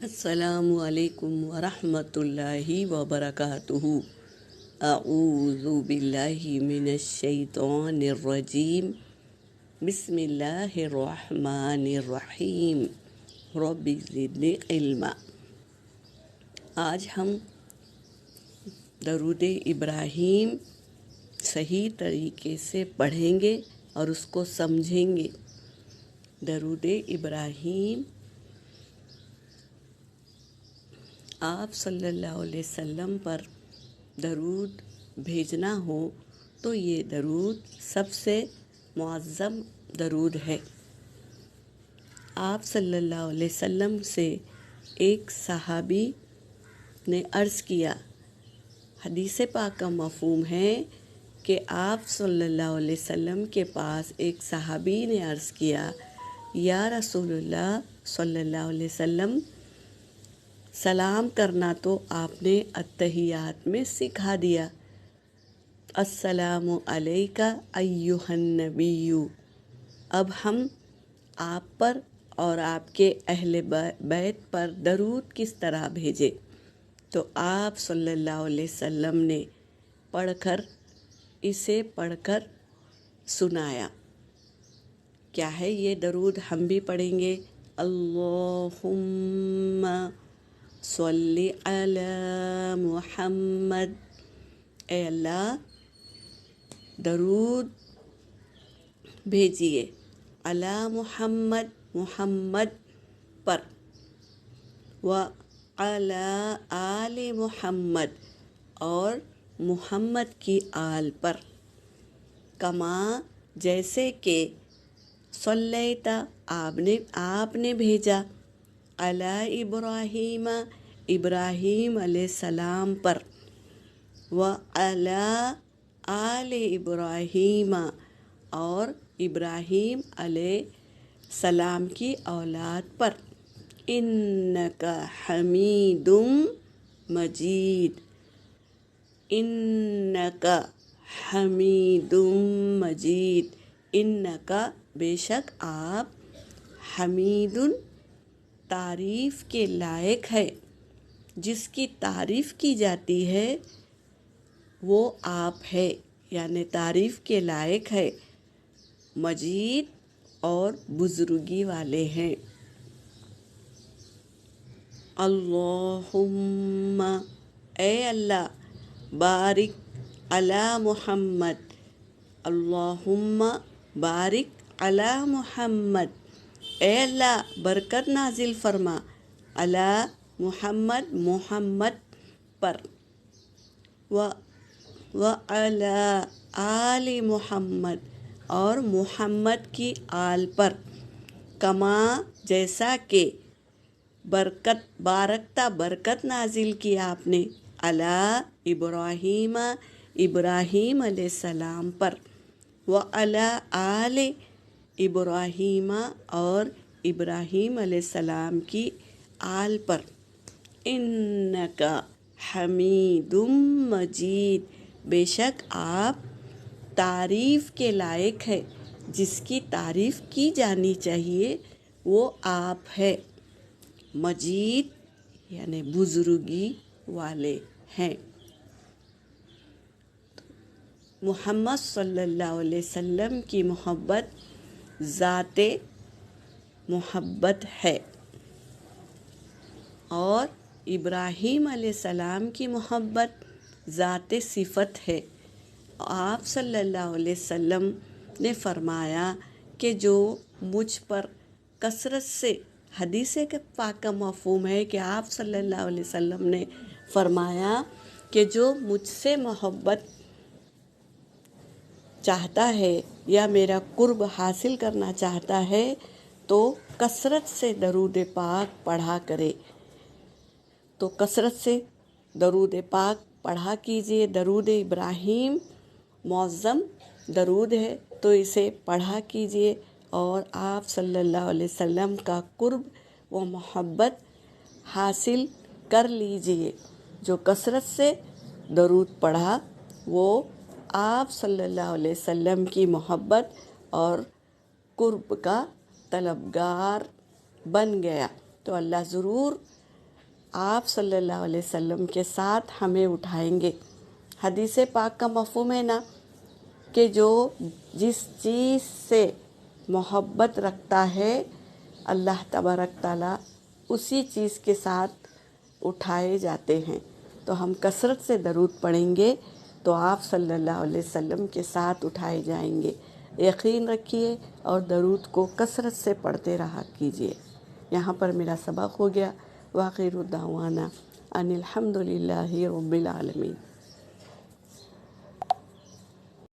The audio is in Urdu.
السلام علیکم ورحمۃ اللہ وبرکاتہ۔ اعوذ باللہ من الشیطان الرجیم، بسم اللہ الرحمن الرحیم، رب زدنی علما۔ آج ہم درود ابراہیم صحیح طریقے سے پڑھیں گے اور اس کو سمجھیں گے۔ درود ابراہیم آپ صلی اللہ علیہ وسلم پر درود بھیجنا ہو تو یہ درود سب سے معظم درود ہے۔ آپ صلی اللہ علیہ وسلم سے ایک صحابی نے عرض کیا، حدیث پاک کا مفہوم ہے کہ آپ صلی اللہ علیہ وسلم کے پاس ایک صحابی نے عرض کیا، یا رسول اللہ صلی اللہ علیہ وسلم، سلام کرنا تو آپ نے التحیات میں سکھا دیا، السلام علیکہ ایہا النبی، اب ہم آپ پر اور آپ کے اہل بیت پر درود کس طرح بھیجے؟ تو آپ صلی اللہ علیہ وسلم نے اسے پڑھ کر سنایا۔ کیا ہے یہ درود؟ ہم بھی پڑھیں گے۔ اللہم صلی علی محمد، اے اللہ درود بھیجیے علی محمد، محمد پر، و علی آل محمد، اور محمد کی آل پر، کما جیسے کہ صلیتا آپ نے بھیجا، علی ابراہیم، ابراہیم علیہ السلام پر، و علی آل ابراہیم، اور ابراہیم علیہ السلام کی اولاد پر، انکا حمید مجید، انکا حمید مجید، انکا بے شک آپ، حمید تعریف کے لائق ہے، جس کی تعریف کی جاتی ہے وہ آپ ہے، یعنی تعریف کے لائق ہے، مجید اور بزرگی والے ہیں۔ اللہم، اے اللہ، بارک علی محمد، اللہم بارک علی محمد، اے اللہ برکت نازل فرما علی محمد، محمد پر، و علی آل محمد، اور محمد کی آل پر، کما جیسا کہ برکت نازل کی آپ نے علی ابراہیم، ابراہیم علیہ السلام پر، و علی آل ابراہیم، اور ابراہیم علیہ السلام کی آل پر، انکا حمید مجید، بے شک آپ تعریف کے لائق ہے، جس کی تعریف کی جانی چاہیے وہ آپ ہے، مجید یعنی بزرگی والے ہیں۔ محمد صلی اللہ علیہ وسلم کی محبت ذات محبت ہے، اور ابراہیم علیہ السلام کی محبت ذات صفت ہے۔ آپ صلی اللہ علیہ وسلم نے فرمایا کہ جو مجھ پر کثرت سے، حدیث پاک کا مفہوم ہے کہ آپ صلی اللہ علیہ وسلم نے فرمایا کہ جو مجھ سے محبت چاہتا ہے یا میرا قرب حاصل کرنا چاہتا ہے تو کثرت سے درود پاک پڑھا کرے، تو کثرت سے درود پاک پڑھا کیجئے۔ درود ابراہیم معظم درود ہے تو اسے پڑھا کیجئے، اور آپ صلی اللہ علیہ وسلم کا قرب و محبت حاصل کر لیجئے۔ جو کثرت سے درود پڑھا وہ آپ صلی اللہ علیہ وسلم کی محبت اور قرب کا طلبگار بن گیا۔ تو اللہ ضرور آپ صلی اللہ علیہ وسلم کے ساتھ ہمیں اٹھائیں گے۔ حدیث پاک کا مفہوم ہے نا کہ جو جس چیز سے محبت رکھتا ہے اللہ تبارک تعالیٰ اسی چیز کے ساتھ اٹھائے جاتے ہیں۔ تو ہم کثرت سے درود پڑھیں گے تو آپ صلی اللہ علیہ وسلم کے ساتھ اٹھائے جائیں گے۔ یقین رکھیے اور درود کو کثرت سے پڑھتے رہا کیجیے۔ یہاں پر میرا سبق ہو گیا۔ وآخر دعوانا ان الحمد للہ رب العالمین۔